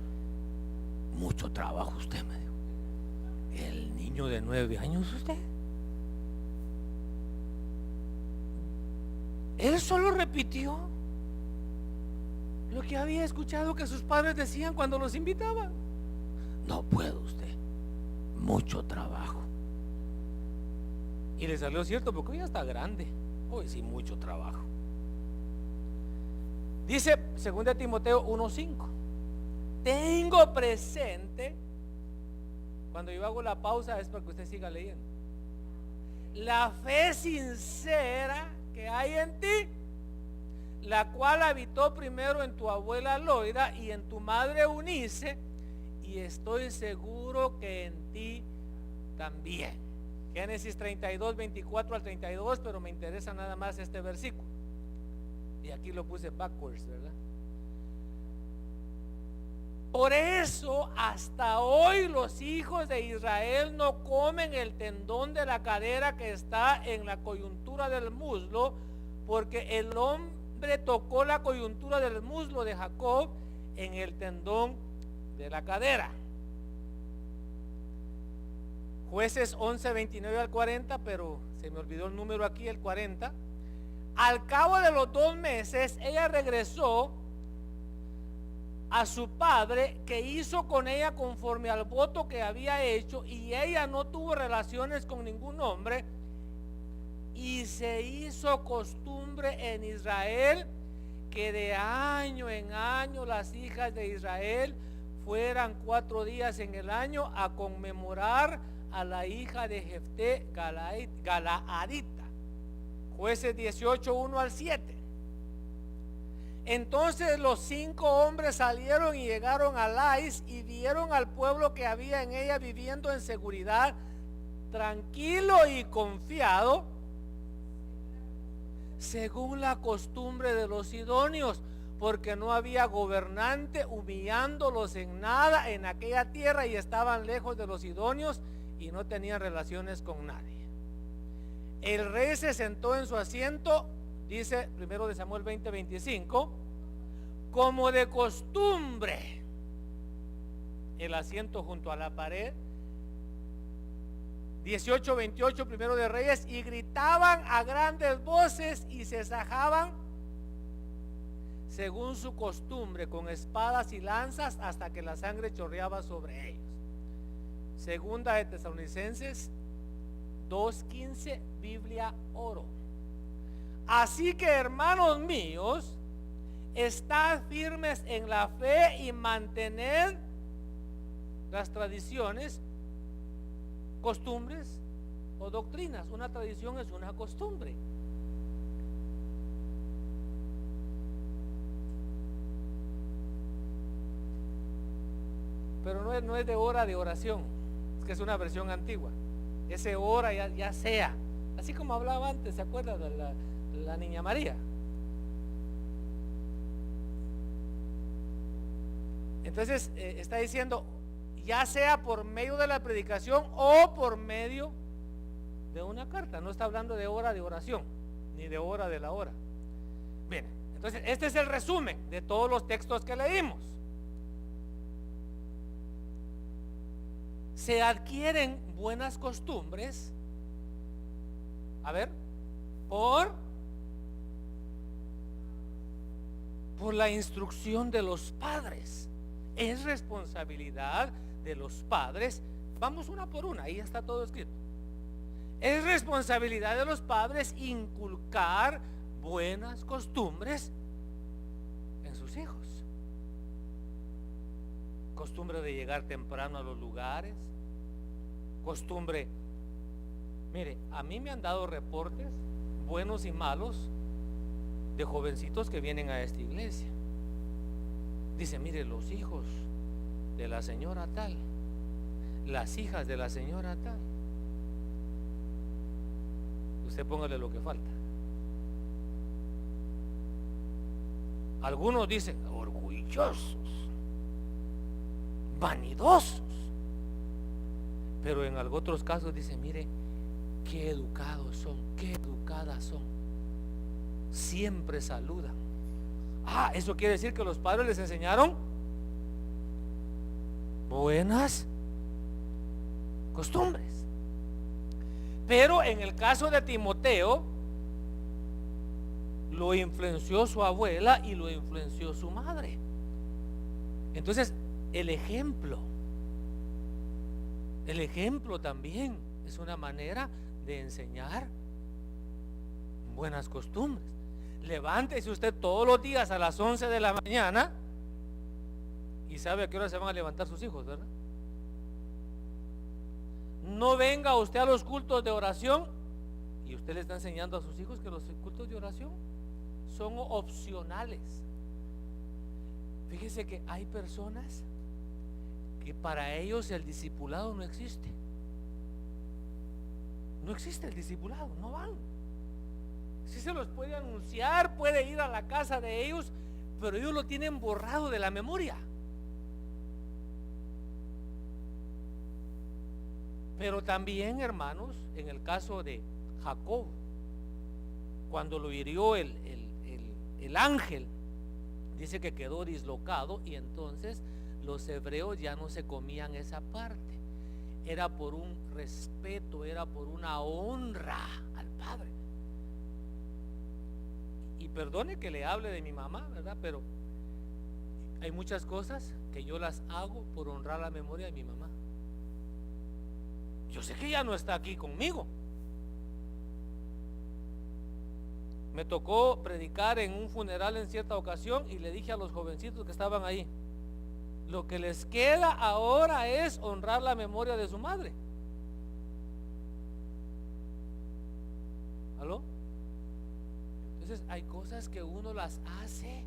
Mucho trabajo, usted me dijo. El niño de 9 años, usted. Él solo repitió lo que había escuchado que sus padres decían cuando los invitaban. No puedo usted, mucho trabajo. Y le salió cierto porque hoy ya está grande. Hoy sí, mucho trabajo. Dice 2 Timoteo 1:5. Tengo presente, cuando yo hago la pausa es para que usted siga leyendo, la fe sincera que hay en ti, la cual habitó primero en tu abuela Loida y en tu madre Eunice, y estoy seguro que en ti también. Génesis 32, 24 al 32, pero me interesa nada más este versículo. Y aquí lo puse backwards, ¿verdad? Por eso hasta hoy los hijos de Israel no comen el tendón de la cadera que está en la coyuntura del muslo, porque el hombre tocó la coyuntura del muslo de Jacob en el tendón de la cadera. Jueces 11, 29 al 40, pero se me olvidó el número aquí, el 40. Al cabo de los 2 meses, ella regresó a su padre, que hizo con ella conforme al voto que había hecho, y ella no tuvo relaciones con ningún hombre, y se hizo costumbre en Israel que de año en año las hijas de Israel fueran 4 días en el año a conmemorar a la hija de Jefté Galaadita. Jueces 18, 1 al 7. Entonces los 5 hombres salieron y llegaron a Lais y vieron al pueblo que había en ella viviendo en seguridad, tranquilo y confiado, según la costumbre de los sidonios, porque no había gobernante humillándolos en nada en aquella tierra, y estaban lejos de los sidonios y no tenían relaciones con nadie. El rey se sentó en su asiento, dice 1 Samuel 20, 25, como de costumbre, el asiento junto a la pared. 18, 28, 1 de Reyes, y gritaban a grandes voces y se sajaban según su costumbre con espadas y lanzas hasta que la sangre chorreaba sobre ellos. Segunda de Tesalonicenses 2:15, Biblia oro. Así que, hermanos míos, estad firmes en la fe y mantened las tradiciones, costumbres o doctrinas. Una tradición es una costumbre. Pero no es de hora de oración, es que es una versión antigua. Ese hora ya sea, así como hablaba antes, ¿se acuerda de la niña María? Entonces está diciendo, ya sea por medio de la predicación o por medio de una carta. No está hablando de hora de oración, ni de hora de la hora. Bien, entonces este es el resumen de todos los textos que leímos. Se adquieren buenas costumbres, a ver, por la instrucción de los padres. Es responsabilidad de los padres. Vamos una por una, ahí está todo escrito. Es responsabilidad de los padres inculcar buenas costumbres en sus hijos. Costumbre de llegar temprano a los lugares, costumbre. Mire, a mí me han dado reportes buenos y malos de jovencitos que vienen a esta iglesia. Dice, mire, los hijos de la señora tal, las hijas de la señora tal. usted póngale lo que falta. Algunos dicen orgullosos, vanidosos, pero en otros casos dicen, mire, qué educados son, qué educadas son, siempre saludan. Eso quiere decir que los padres les enseñaron buenas costumbres. Pero en el caso de Timoteo, lo influenció su abuela y lo influenció su madre. Entonces, el ejemplo también es una manera de enseñar buenas costumbres. Levántese usted todos los días a las 11 de la mañana y sabe a qué hora se van a levantar sus hijos, ¿verdad? No venga usted a los cultos de oración y usted le está enseñando a sus hijos que los cultos de oración son opcionales. Fíjese que hay personas que para ellos el discipulado no existe. No existe el discipulado, no van. Sí se los puede anunciar, puede ir a la casa de ellos, pero ellos lo tienen borrado de la memoria. Pero también, hermanos, en el caso de Jacob, cuando lo hirió el ángel, dice que quedó dislocado, y entonces los hebreos ya no se comían esa parte. Era por un respeto, era por una honra al padre. Y perdone que le hable de mi mamá, ¿verdad? Pero hay muchas cosas que yo las hago por honrar la memoria de mi mamá. Yo sé que ya no está aquí conmigo. Me tocó predicar en un funeral en cierta ocasión y le dije a los jovencitos que estaban ahí, lo que les queda ahora es honrar la memoria de su madre. ¿Aló? Entonces hay cosas que uno las hace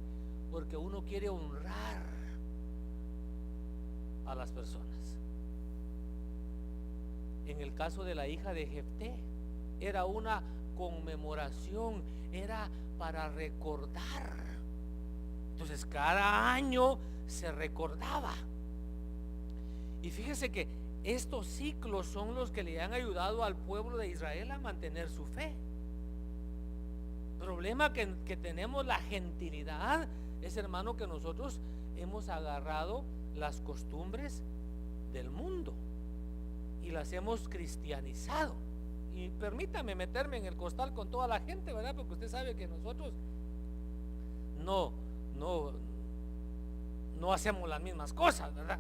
porque uno quiere honrar a las personas. En el caso de la hija de Jefté, era una conmemoración, era para recordar. Entonces cada año se recordaba. Y fíjese que estos ciclos son los que le han ayudado al pueblo de Israel a mantener su fe. Problema que tenemos la gentilidad es, hermano, que nosotros hemos agarrado las costumbres del mundo y las hemos cristianizado. Y permítame meterme en el costal con toda la gente, ¿verdad? Porque usted sabe que nosotros no hacemos las mismas cosas, ¿verdad?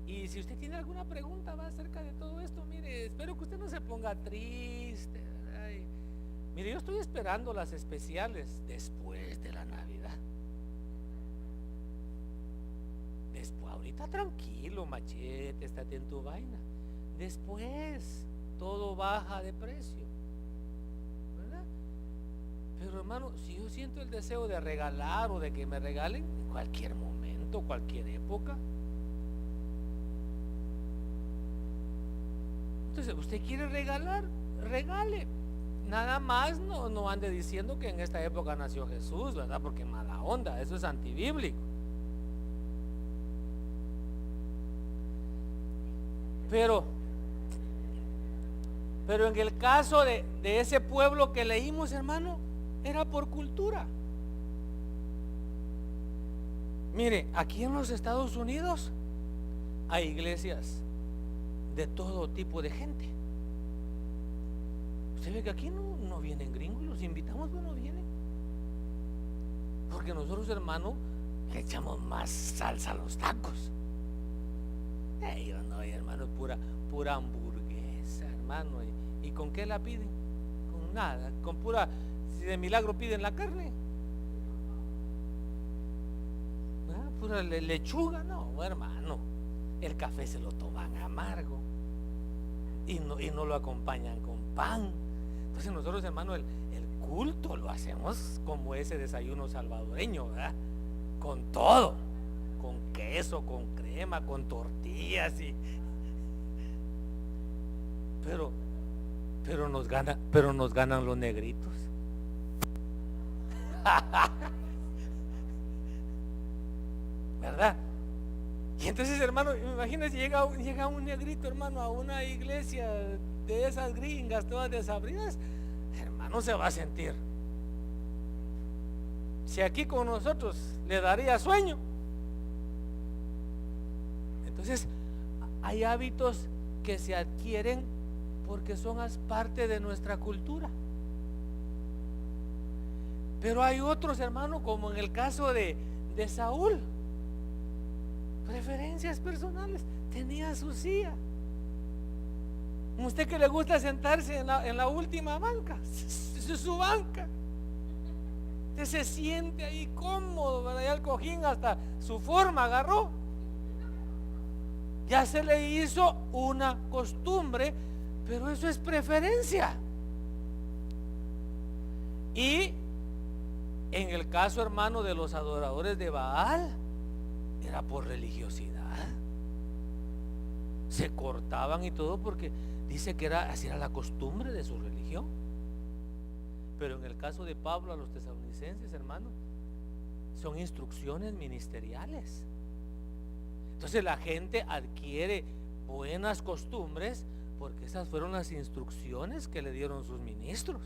Y si usted tiene alguna pregunta acerca de todo esto, mire, espero que usted no se ponga triste, ¿verdad? Mire, yo estoy esperando las especiales después de la Navidad. Después, ahorita tranquilo, machete, estate en tu vaina. Después todo baja de precio, ¿verdad? Pero hermano, si yo siento el deseo de regalar o de que me regalen en cualquier momento, cualquier época. Entonces, usted quiere regalar, regale. Nada más no ande diciendo que en esta época nació Jesús, ¿verdad? Porque mala onda, eso es antibíblico. Pero en el caso de ese pueblo que leímos, hermano, era por cultura. Mire, aquí en los Estados Unidos hay iglesias de todo tipo de gente. Usted ve que aquí no vienen gringos, los invitamos, pero no vienen. Porque nosotros, hermano, le echamos más salsa a los tacos. Ellos no, hermano, pura hamburguesa, hermano. ¿Y con qué la piden? Con nada, con pura, si de milagro piden la carne. Pura lechuga, no, hermano. El café se lo toman amargo y no lo acompañan con pan. Entonces nosotros, hermano, el culto lo hacemos como ese desayuno salvadoreño, ¿verdad? Con todo, con queso, con crema, con tortillas pero nos ganan los negritos. ¿Verdad? Y entonces, hermano, imagínense, llega un negrito, hermano, a una iglesia de esas gringas, todas desabridas, hermano, se va a sentir. Si aquí con nosotros le daría sueño. Entonces, hay hábitos que se adquieren porque son parte de nuestra cultura. Pero hay otros, hermano, como en el caso de Saúl. Preferencias personales. Tenía su silla. Usted que le gusta sentarse en la última banca, su banca. Usted se siente ahí cómodo, ¿verdad? Ya el cojín hasta su forma agarró. Ya se le hizo una costumbre, pero eso es preferencia. Y en el caso, hermano, de los adoradores de Baal, era por religiosidad. Se cortaban y todo porque dice que así era la costumbre de su religión. Pero en el caso de Pablo a los tesalonicenses, hermano, son instrucciones ministeriales. Entonces la gente adquiere buenas costumbres porque esas fueron las instrucciones que le dieron sus ministros.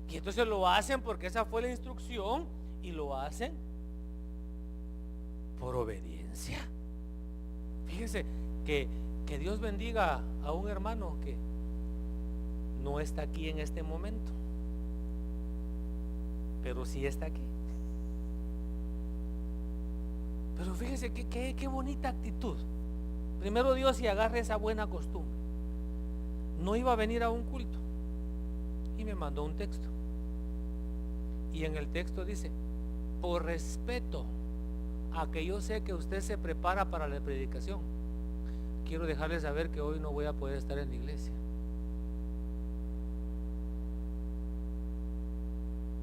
Y entonces lo hacen porque esa fue la instrucción y lo hacen por obediencia. Fíjese que Dios bendiga a un hermano que no está aquí en este momento, pero sí está aquí. Pero fíjese qué bonita actitud. Primero Dios, y agarre esa buena costumbre. No iba a venir a un culto y me mandó un texto. Y en el texto dice: por respeto a que yo sé que usted se prepara para la predicación, quiero dejarle saber que hoy no voy a poder estar en la iglesia.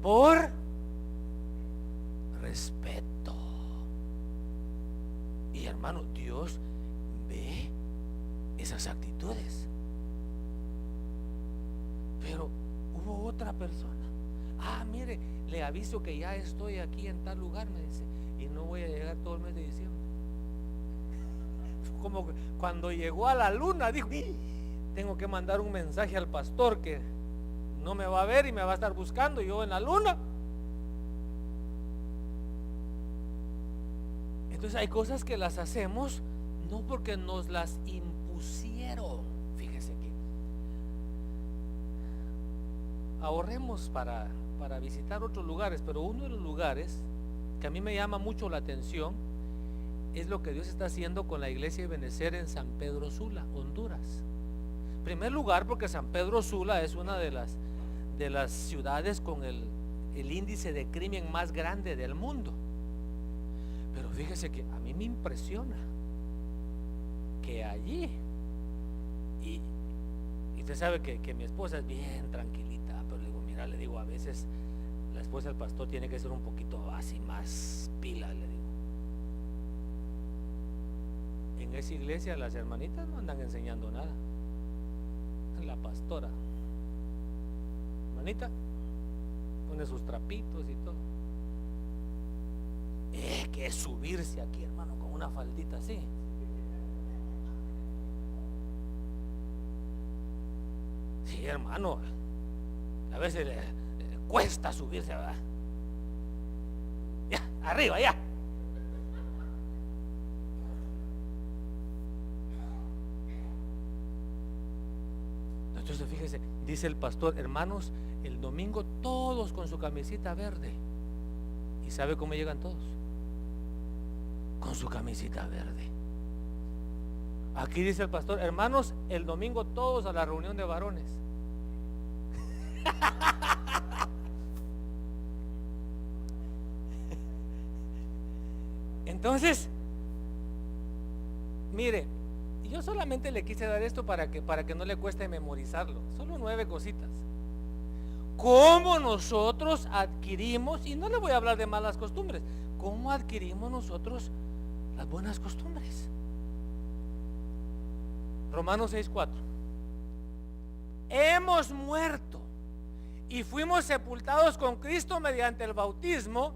Por respeto. Y hermano, Dios ve esas actitudes. Pero hubo otra persona. Mire, le aviso que ya estoy aquí en tal lugar, me dice, y no voy a llegar todo el mes de diciembre. Como cuando llegó a la luna, dijo: tengo que mandar un mensaje al pastor que no me va a ver y me va a estar buscando yo en la luna. Entonces hay cosas que las hacemos no porque nos las impusieron. Fíjese que ahorremos para visitar otros lugares, pero uno de los lugares que a mí me llama mucho la atención es lo que Dios está haciendo con la iglesia de Benecer en San Pedro Sula, Honduras. En primer lugar, porque San Pedro Sula es una de las ciudades con el índice de crimen más grande del mundo. Pero fíjese que a mí me impresiona que allí, y usted sabe que mi esposa es bien tranquilita, pero le digo, mira, le digo, a veces la esposa del pastor tiene que ser un poquito así más pila, le digo. En esa iglesia las hermanitas no andan enseñando nada. La pastora, hermanita, pone sus trapitos y todo. Que es subirse aquí, hermano, con una faldita así. Sí, hermano, a veces le cuesta subirse, ¿verdad? Ya, arriba, ya. Entonces fíjese, dice el pastor, hermanos, el domingo todos con su camisita verde. ¿Y sabe cómo llegan todos? Con su camisita verde. Aquí dice el pastor, hermanos, el domingo todos a la reunión de varones. Entonces, mire, yo solamente le quise dar esto para que no le cueste memorizarlo. Solo 9 cositas. ¿Cómo nosotros adquirimos? Y no le voy a hablar de malas costumbres. ¿Cómo adquirimos nosotros las buenas costumbres? Romanos 6:4. hemos muerto y fuimos sepultados con Cristo mediante el bautismo,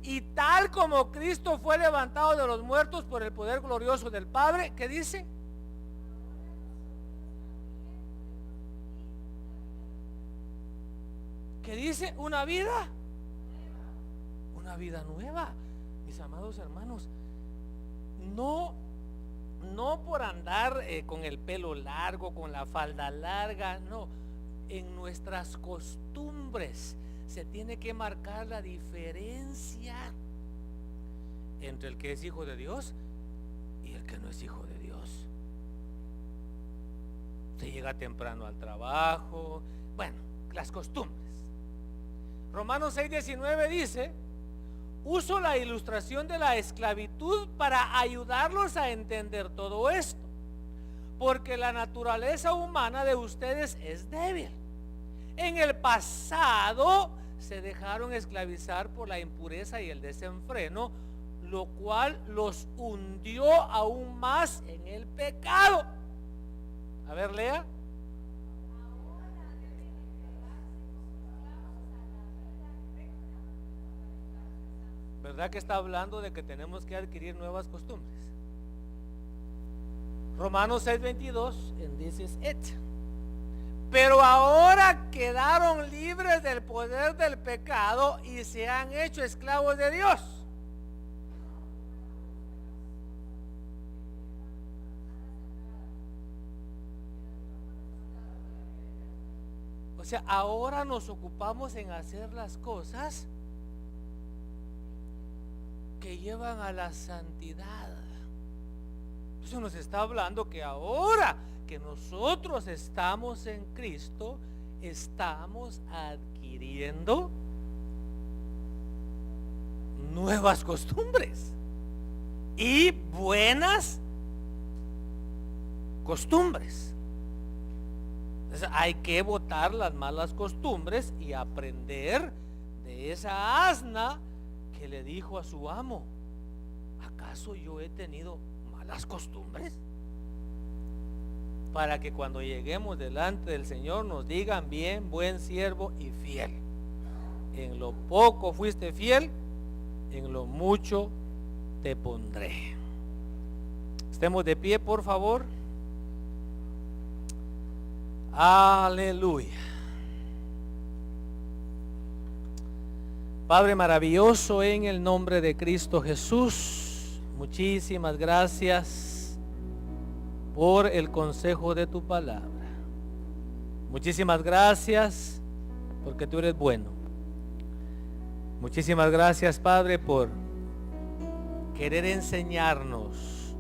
y tal como Cristo fue levantado de los muertos por el poder glorioso del Padre, ¿qué dice? ¿Qué dice? Una vida nueva. Mis amados hermanos, no por andar con el pelo largo, con la falda larga, no. En nuestras costumbres se tiene que marcar la diferencia entre el que es hijo de Dios y el que no es hijo de Dios. Se llega temprano al trabajo, bueno, las costumbres. Romanos 6:19 dice: uso la ilustración de la esclavitud para ayudarlos a entender todo esto, porque la naturaleza humana de ustedes es débil. En el pasado se dejaron esclavizar por la impureza y el desenfreno, lo cual los hundió aún más en el pecado. A ver, lea. ¿Verdad que está hablando de que tenemos que adquirir nuevas costumbres? Romanos 6:22, and this is it. Pero ahora quedaron libres del poder del pecado y se han hecho esclavos de Dios. O sea, ahora nos ocupamos en hacer las cosas que llevan a la santidad. Eso nos está hablando que ahora que nosotros estamos en Cristo, estamos adquiriendo nuevas costumbres y buenas costumbres. Entonces hay que botar las malas costumbres y aprender de esa asna que le dijo a su amo: ¿acaso yo he tenido malas costumbres? Para que cuando lleguemos delante del Señor nos digan: bien, buen siervo y fiel. En lo poco fuiste fiel, en lo mucho te pondré. Estemos de pie, por favor. Aleluya. Padre maravilloso, en el nombre de Cristo Jesús, muchísimas gracias por el consejo de tu palabra. Muchísimas gracias porque tú eres bueno. Muchísimas gracias, Padre, por querer enseñarnos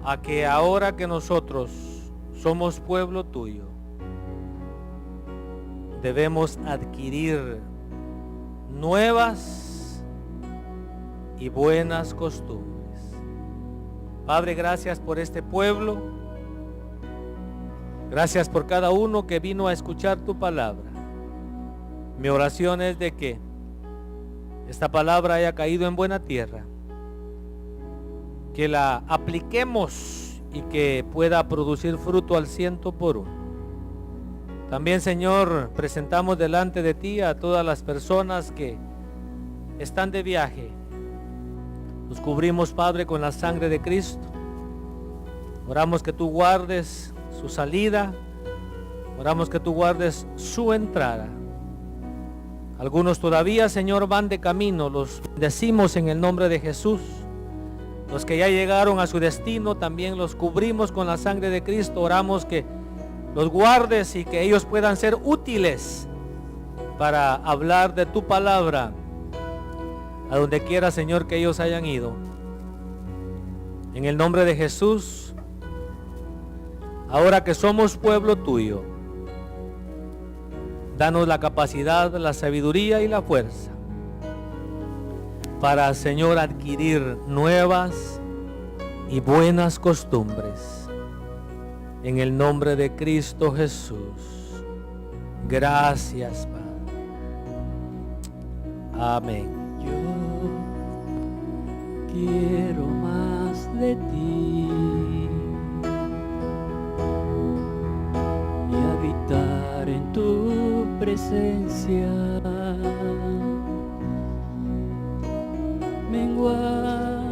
a que ahora que nosotros somos pueblo tuyo, debemos adquirir nuevas y buenas costumbres. Padre, gracias por este pueblo. Gracias por cada uno que vino a escuchar tu palabra. Mi oración es de que esta palabra haya caído en buena tierra, que la apliquemos y que pueda producir fruto al 100%. También, Señor, presentamos delante de ti a todas las personas que están de viaje. Los cubrimos, Padre, con la sangre de Cristo. Oramos que tú guardes su salida. Oramos que tú guardes su entrada. Algunos todavía, Señor, van de camino. Los decimos en el nombre de Jesús. Los que ya llegaron a su destino, también los cubrimos con la sangre de Cristo. Oramos que los guardes y que ellos puedan ser útiles para hablar de tu palabra a donde quiera, Señor, que ellos hayan ido. En el nombre de Jesús, ahora que somos pueblo tuyo, danos la capacidad, la sabiduría y la fuerza para, Señor, adquirir nuevas y buenas costumbres. En el nombre de Cristo Jesús. Gracias, Padre. Amén. Yo quiero más de ti. presencia. Menguar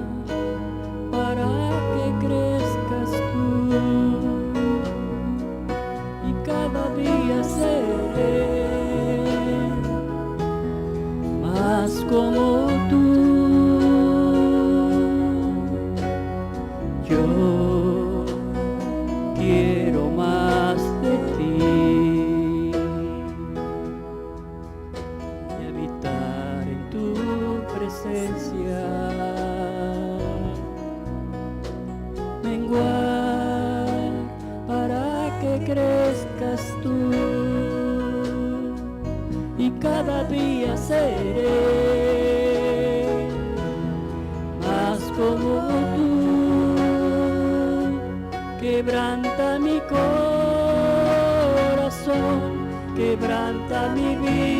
para que crezcas tú, y cada día seré más como tú. Yo quiero más de ti y habitar en tu presencia. Menguar para que crezcas tú, y cada día seré más como tú. Quebranta mi corazón, quebranta mi vida.